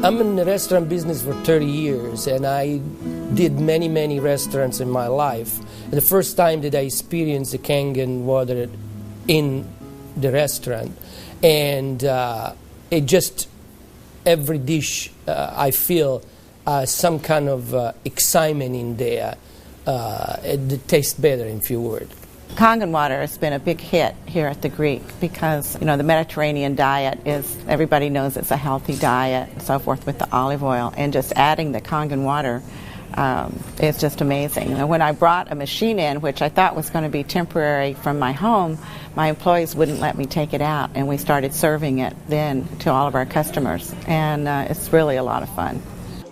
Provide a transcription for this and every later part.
I'm in the restaurant business for 30 years, and I did many restaurants in my life. And the first time that I experienced the Kangen water in the restaurant, and it just, every dish I feel some kind of excitement in there. It tastes better, in few words. Kangen water has been a big hit here at the Greek because, the Mediterranean diet is, everybody knows it's a healthy diet and so forth with the olive oil, and just adding the Kangen water is just amazing. And when I brought a machine in, which I thought was going to be temporary from my home, my employees wouldn't let me take it out, and we started serving it then to all of our customers, and it's really a lot of fun.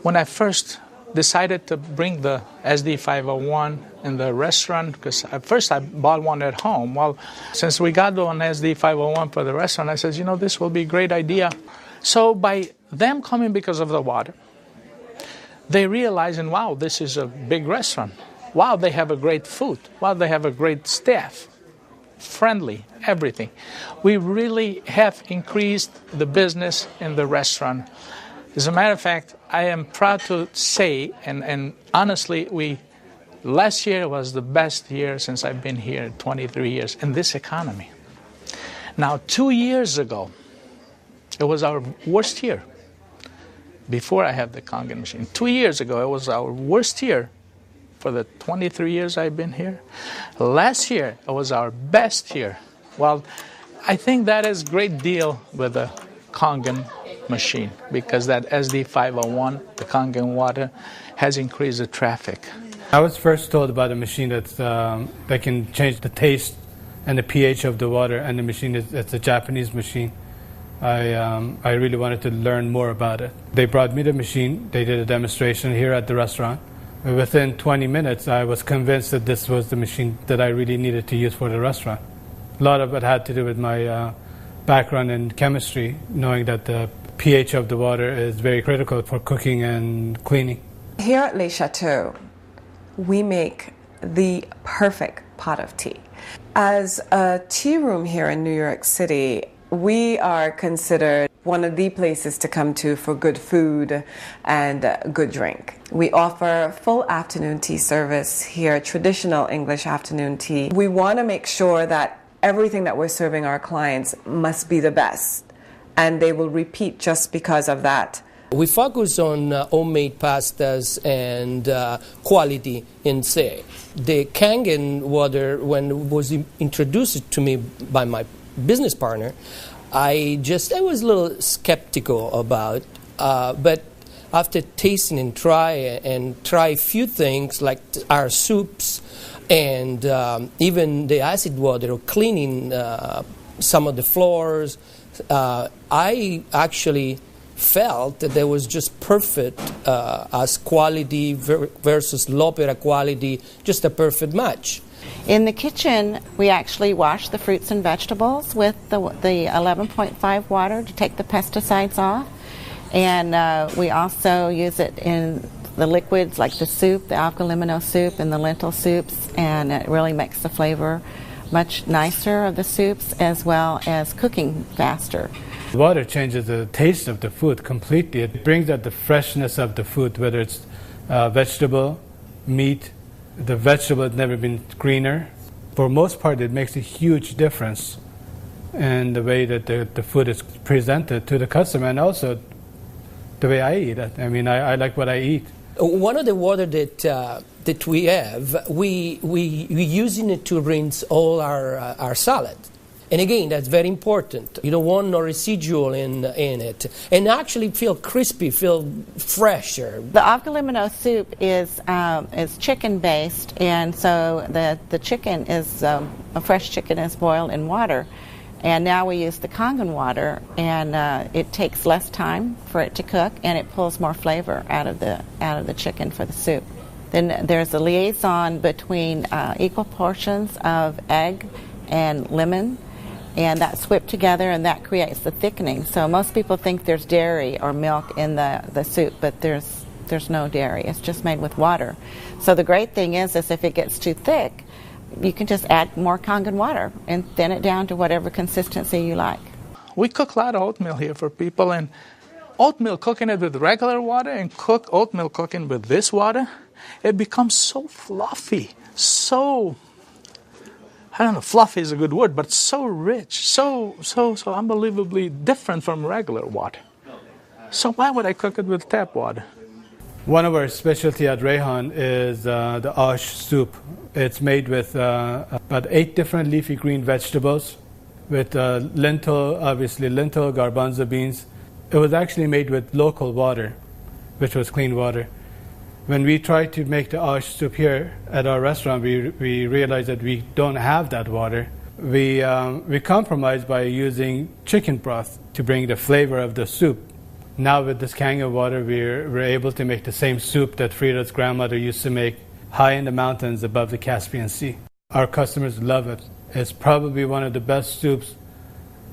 When I first decided to bring the SD501 in the restaurant, because at first I bought one at home. Well, since we got one SD501 for the restaurant, I said, this will be a great idea. So by them coming because of the water, they realizing, wow, this is a big restaurant. Wow, they have a great food. Wow, they have a great staff. Friendly, everything. We really have increased the business in the restaurant. As a matter of fact, I am proud to say, and honestly, last year was the best year since I've been here, 23 years, in this economy. Now, 2 years ago, it was our worst year, before I had the Kangen machine. 2 years ago, it was our worst year for the 23 years I've been here. Last year, it was our best year. Well, I think that is a great deal with the Kangen machine, because that SD501, the Kangen water, has increased the traffic. I was first told about a machine that can change the taste and the pH of the water, and the machine it's a Japanese machine. I really wanted to learn more about it. They brought me the machine. They did a demonstration here at the restaurant. Within 20 minutes, I was convinced that this was the machine that I really needed to use for the restaurant. A lot of it had to do with my background in chemistry, knowing that the pH of the water is very critical for cooking and cleaning. Here at Le Chateau, we make the perfect pot of tea. As a tea room here in New York City, we are considered one of the places to come to for good food and good drink. We offer full afternoon tea service here, traditional English afternoon tea. We want to make sure that everything that we're serving our clients must be the best, and they will repeat just because of that. We focus on homemade pastas and quality in say. The Kangen water, when it was introduced to me by my business partner, I was a little skeptical about, but after tasting and try a few things like our soups and even the acid water or cleaning some of the floors, I actually felt that there was just perfect as quality versus low-opera quality, just a perfect match. In the kitchen, we actually wash the fruits and vegetables with the 11.5 water to take the pesticides off. And we also use it in the liquids like the soup, the alcalina soup and the lentil soups, and it really makes the flavor much nicer of the soups, as well as cooking faster. Water changes the taste of the food completely. It brings out the freshness of the food, whether it's vegetable, meat. The vegetable has never been greener. For most part, it makes a huge difference in the way that the food is presented to the customer, and also the way I eat it. I mean, I like what I eat. One of the water that we have, we using it to rinse all our salad. And again, that's very important. You don't want no residual in it. And actually feel crispy, feel fresher. The alcalina soup is chicken-based, and so the chicken is, a fresh chicken is boiled in water. And now we use the Kangen water, and it takes less time for it to cook, and it pulls more flavor out of the chicken for the soup. Then there's a liaison between equal portions of egg and lemon, and that's whipped together, and that creates the thickening. So most people think there's dairy or milk in the soup, but there's no dairy. It's just made with water. So the great thing is if it gets too thick, you can just add more Kangen water and thin it down to whatever consistency you like. We cook a lot of oatmeal here for people, and oatmeal, cooking it with regular water and cook oatmeal cooking with this water, it becomes so fluffy, so, I don't know, fluffy is a good word, but so rich, so unbelievably different from regular water. So why would I cook it with tap water? One of our specialty at Rehan is the ash soup. It's made with about 8 different leafy green vegetables, with lentil, garbanzo beans. It was actually made with local water, which was clean water. When we tried to make the ash soup here at our restaurant, we realized that we don't have that water. We compromised by using chicken broth to bring the flavor of the soup. Now with this Kangen water, we're able to make the same soup that Frida's grandmother used to make high in the mountains above the Caspian Sea. Our customers love it. It's probably one of the best soups.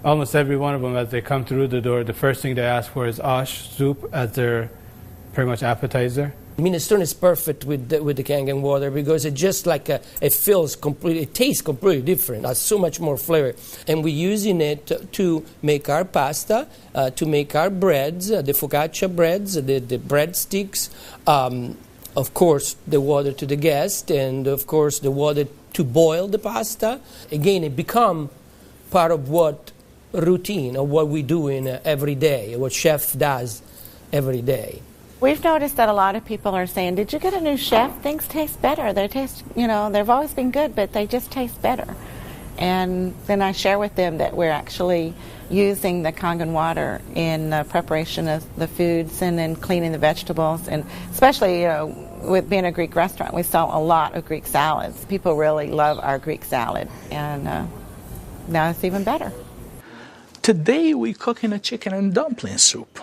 Almost every one of them, as they come through the door, the first thing they ask for is ash soup as their pretty much appetizer. Minestrone is perfect with the Kangen water because it just like it feels completely, it tastes completely different. It has so much more flavor, and we're using it to make our pasta, to make our breads, the focaccia breads, the breadsticks. Of course, the water to the guest, and of course the water to boil the pasta. Again, it become part of what routine of what we do in every day, what chef does every day. We've noticed that a lot of people are saying, did you get a new chef? Things taste better. They taste, they've always been good, but they just taste better. And then I share with them that we're actually using the Kangen water in preparation of the foods and in cleaning the vegetables. And especially, with being a Greek restaurant, we sell a lot of Greek salads. People really love our Greek salad. And now it's even better. Today we're cooking a chicken and dumpling soup.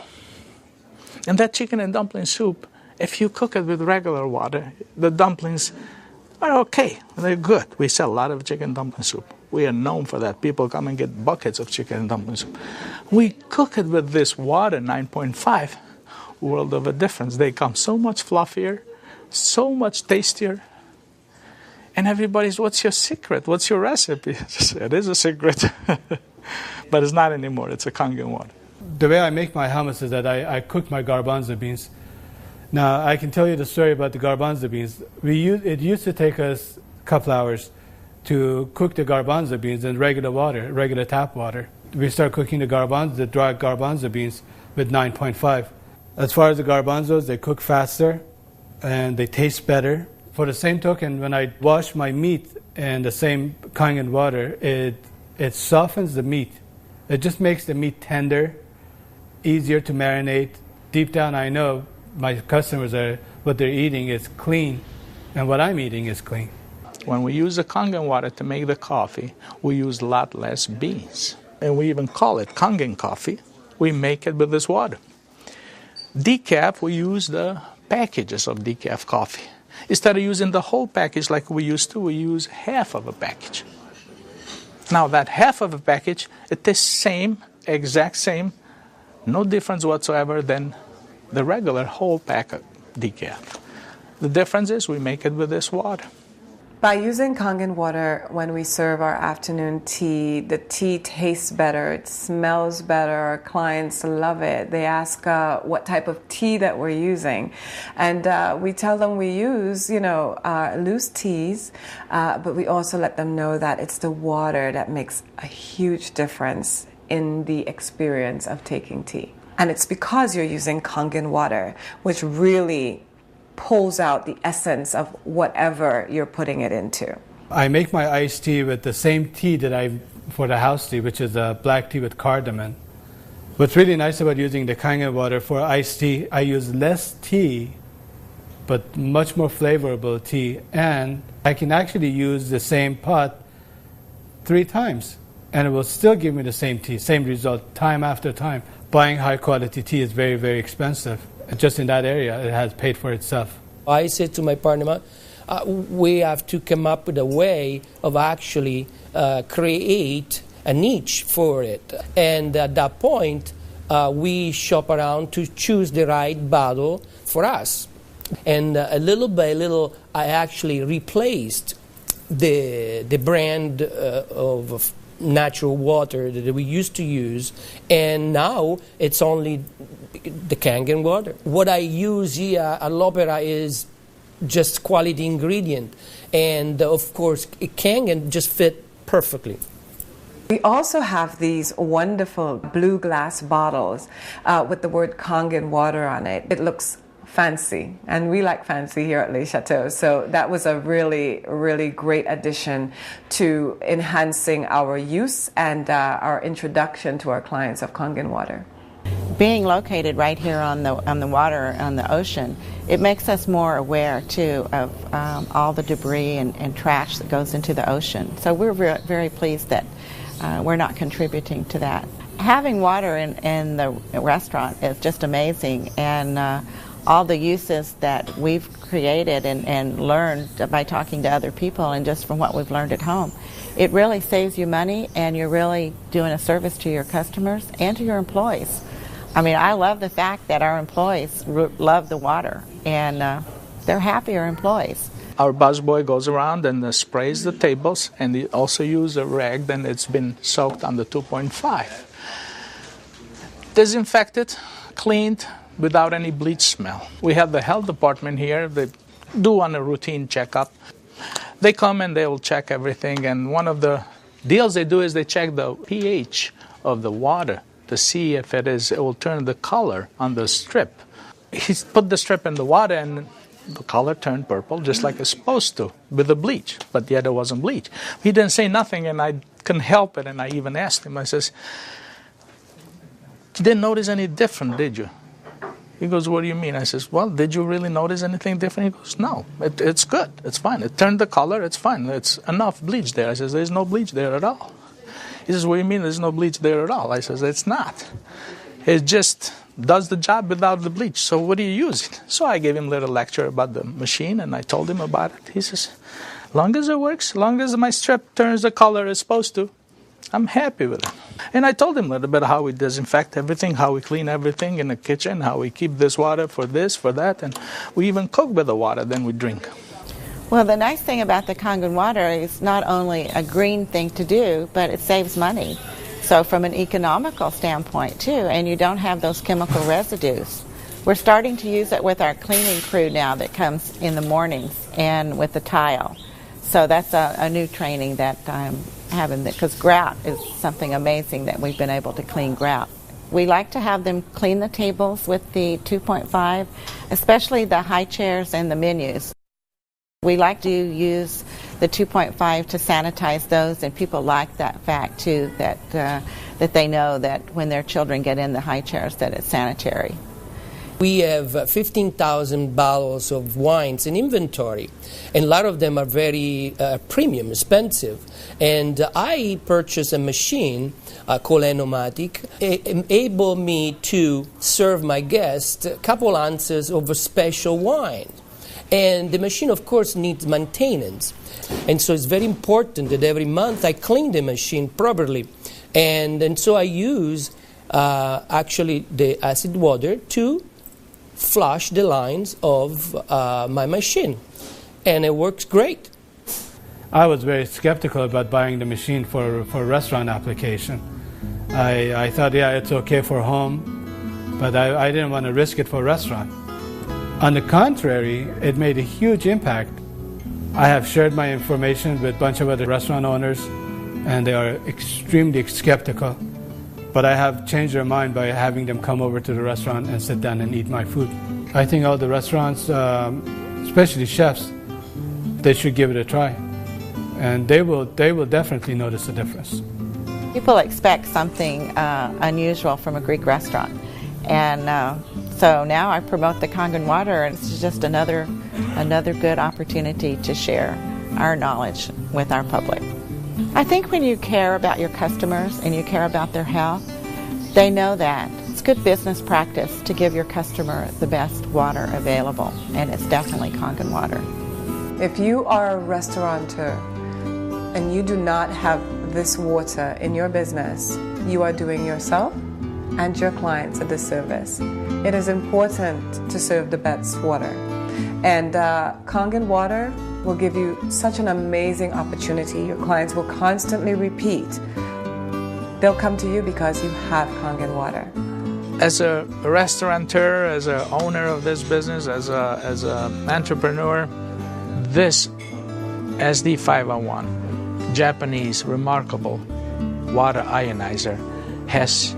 And that chicken and dumpling soup, if you cook it with regular water, the dumplings are okay. They're good. We sell a lot of chicken dumpling soup. We are known for that. People come and get buckets of chicken and dumpling soup. We cook it with this water, 9.5, world of a difference. They come so much fluffier, so much tastier. And everybody's, what's your secret? What's your recipe? It is a secret. But it's not anymore. It's a Kangen water. The way I make my hummus is that I cook my garbanzo beans. Now, I can tell you the story about the garbanzo beans. It used to take us a couple hours to cook the garbanzo beans in regular water, regular tap water. We start cooking the dry garbanzo beans with 9.5. As far as the garbanzos, they cook faster and they taste better. For the same token, when I wash my meat in the same Kangen water, it softens the meat. It just makes the meat tender, easier to marinate. Deep down, I know my customers what they're eating is clean, and what I'm eating is clean. When we use the Kangen water to make the coffee, we use a lot less beans. And we even call it Kangen coffee. We make it with this water. Decaf, we use the packages of decaf coffee. Instead of using the whole package like we used to, we use half of a package. Now that half of a package, it is same, exact same, no difference whatsoever than the regular whole pack of decaf. The difference is we make it with this water. By using Kangen water when we serve our afternoon tea, the tea tastes better, it smells better, our clients love it. They ask what type of tea that we're using. And we tell them we use, loose teas, but we also let them know that it's the water that makes a huge difference in the experience of taking tea. And it's because you're using Kangen water, which really pulls out the essence of whatever you're putting it into. I make my iced tea with the same tea that for the house tea, which is a black tea with cardamom. What's really nice about using the Kangen water for iced tea, I use less tea, but much more flavorful tea, and I can actually use the same pot 3 times, and it will still give me the same tea, same result, time after time. Buying high quality tea is very, very expensive. Just in that area, it has paid for itself. I said to my partner, we have to come up with a way of actually create a niche for it. And at that point, we shop around to choose the right bottle for us. And little by little, I actually replaced the brand of natural water that we used to use, and now it's only the Kangen water. What I use here at l'Opera is just quality ingredient. And of course, Kangen just fit perfectly. We also have these wonderful blue glass bottles with the word Kangen water on it. It looks fancy, and we like fancy here at Les Chateaux. So that was a really, really great addition to enhancing our use and our introduction to our clients of Kangen water. Being located right here on the water, on the ocean, it makes us more aware too of all the debris and trash that goes into the ocean. So we're very pleased that we're not contributing to that. Having water in the restaurant is just amazing, and all the uses that we've created and learned by talking to other people and just from what we've learned at home, it really saves you money, and you're really doing a service to your customers and to your employees. I mean, I love the fact that our employees love the water, and they're happier employees. Our busboy goes around and sprays the tables, and he also uses a rag, then it's been soaked under 2.5. Disinfected, cleaned, without any bleach smell. We have the health department here. They do on a routine checkup. They come and they will check everything, and one of the deals they do is they check the pH of the water to see if it will turn the color on the strip. He put the strip in the water and the color turned purple just like it's supposed to with the bleach, but yet it wasn't bleach. He didn't say nothing, and I couldn't help it, and I even asked him, I says, "You didn't notice any different, did you?" He goes, "What do you mean?" I says, "Well, did you really notice anything different?" He goes, "No, it's good, it's fine. It turned the color, it's fine. It's enough bleach there." I says, "There's no bleach there at all." He says, "What do you mean there's no bleach there at all?" I says, "It's not. It just does the job without the bleach. So what do you use it?" So I gave him a little lecture about the machine, and I told him about it. He says, "Long as it works, long as my strip turns the color it's supposed to, I'm happy with it." And I told him a little bit how we disinfect everything, how we clean everything in the kitchen, how we keep this water for this, for that, and we even cook with the water, then we drink. Well, the nice thing about the Kangen water is not only a green thing to do, but it saves money. So from an economical standpoint too, and you don't have those chemical residues. We're starting to use it with our cleaning crew now that comes in the mornings and with the tile. So that's a new training that I'm having, because grout is something amazing that we've been able to clean grout. We like to have them clean the tables with the 2.5, especially the high chairs and the menus. We like to use the 2.5 to sanitize those, and people like that fact too, that they know that when their children get in the high chairs that it's sanitary. We have 15,000 bottles of wines in inventory, and a lot of them are very premium, expensive. And I purchased a machine called Enomatic, able me to serve my guests a couple ounces of a special wine. And the machine, of course, needs maintenance. And so it's very important that every month I clean the machine properly. And so I use actually the acid water to flush the lines of my machine. And it works great. I was very skeptical about buying the machine for restaurant application. I thought, yeah, it's okay for home, but I didn't want to risk it for restaurant. On the contrary, it made a huge impact. I have shared my information with a bunch of other restaurant owners, and they are extremely skeptical. But I have changed their mind by having them come over to the restaurant and sit down and eat my food. I think all the restaurants, especially chefs, they should give it a try. And they will definitely notice a difference. People expect something unusual from a Greek restaurant. And so now I promote the Kangen water, and it's just another good opportunity to share our knowledge with our public. I think when you care about your customers and you care about their health, they know that. It's good business practice to give your customer the best water available, and it's definitely Kangen water. If you are a restaurateur and you do not have this water in your business, you are doing yourself and your clients a disservice. It is important to serve the best water. And Kangen water will give you such an amazing opportunity. Your clients will constantly repeat. They'll come to you because you have Kangen water. As a restaurateur, as an owner of this business, as an entrepreneur, this SD501, Japanese remarkable water ionizer, has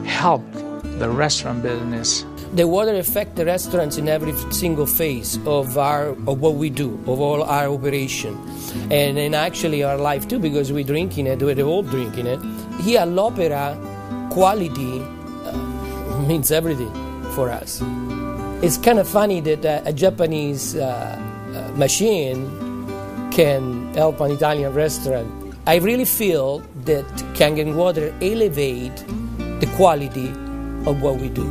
helped the restaurant business. The water affects the restaurants in every single phase of what we do, of all our operation, and in actually our life too, because we're drinking it, we're all drinking it. Here at l'Opera, quality means everything for us. It's kind of funny that a Japanese machine can help an Italian restaurant. I really feel that Kangen water elevate the quality of what we do.